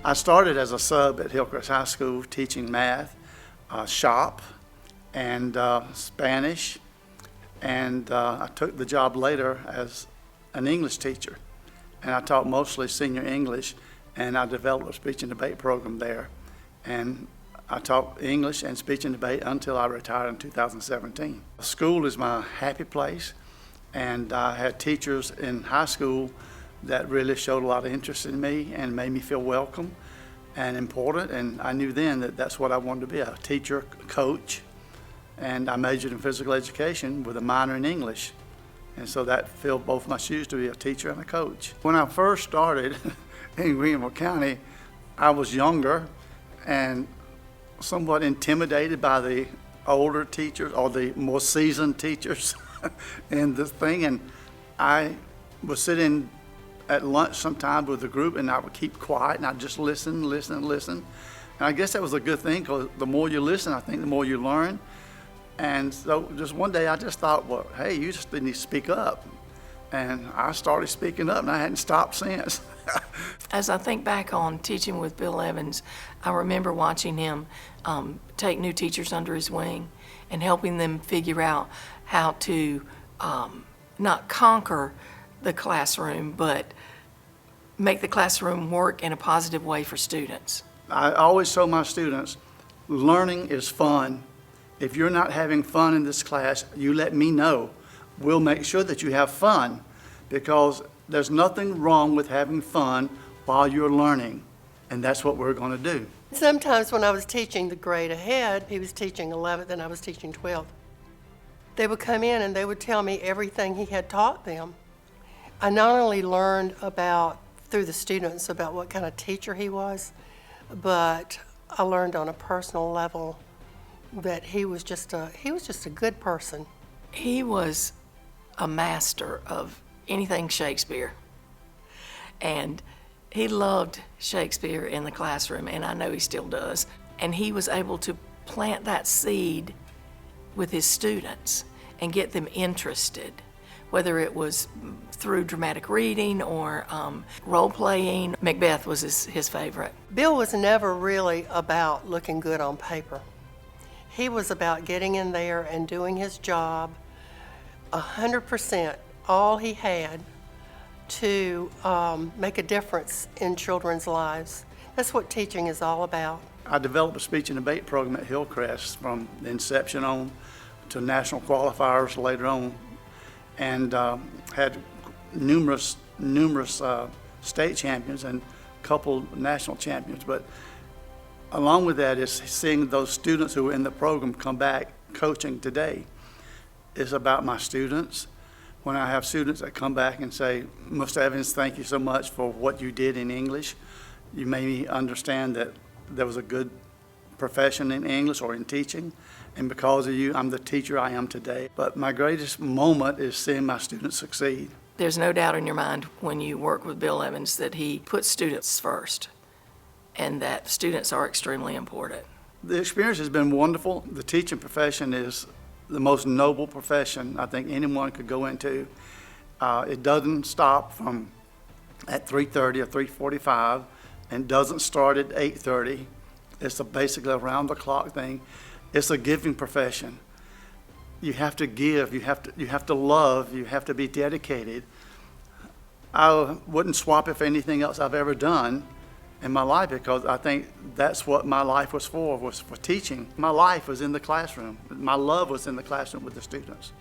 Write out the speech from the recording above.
I started as a sub at Hillcrest High School teaching math, shop, and Spanish, and I took the job later as an English teacher. And I taught mostly senior English, and I developed a speech and debate program there. And I taught English and speech and debate until I retired in 2017. School is my happy place, and I had teachers in high school that really showed a lot of interest in me and made me feel welcome and important, and I knew then that that's what I wanted to be, a teacher, coach, and I majored in physical education with a minor in English. And so that filled both my shoes to be a teacher and a coach. When I first started in Greenville County, I was younger and somewhat intimidated by the older teachers or the more seasoned teachers in this thing. And I was sitting at lunch sometimes with the group, and I would keep quiet and I'd just listen. And I guess that was a good thing, because the more you listen, I think the more you learn. And so just one day I just thought, well, hey, you just need to speak up. And I started speaking up, and I hadn't stopped since. As I think back on teaching with Bill Evans, I remember watching him take new teachers under his wing and helping them figure out how to not conquer the classroom, but make the classroom work in a positive way for students. I always tell my students, learning is fun. If you're not having fun in this class, you let me know. We'll make sure that you have fun, because there's nothing wrong with having fun while you're learning, and that's what we're going to do. Sometimes when I was teaching the grade ahead, he was teaching 11th and I was teaching 12th. They would come in and they would tell me everything he had taught them. I not only learned through the students about what kind of teacher he was, but I learned on a personal level that he was just a good person. He was a master of anything Shakespeare, and he loved Shakespeare in the classroom, and I know he still does. And he was able to plant that seed with his students and get them interested, whether it was through dramatic reading or role-playing. Macbeth was his favorite. Bill was never really about looking good on paper. He was about getting in there and doing his job 100%, all he had, to make a difference in children's lives. That's what teaching is all about. I developed a speech and debate program at Hillcrest from the inception on to national qualifiers later on, and had numerous state champions and a couple national champions. But along with that is seeing those students who were in the program come back coaching today. It's about my students. When I have students that come back and say, Mr. Evans, thank you so much for what you did in English. You made me understand that there was a good profession in English or in teaching, and because of you, I'm the teacher I am today. But my greatest moment is seeing my students succeed. There's no doubt in your mind when you work with Bill Evans that he puts students first, and that students are extremely important. The experience has been wonderful. The teaching profession is the most noble profession I think anyone could go into. It doesn't stop from at 3:30 or 3:45, and doesn't start at 8:30. It's basically a round-the-clock thing. It's a giving profession. You have to give. You have to love. You have to be dedicated. I wouldn't swap it for anything else I've ever done in my life, because I think that's what my life was for teaching. My life was in the classroom. My love was in the classroom with the students.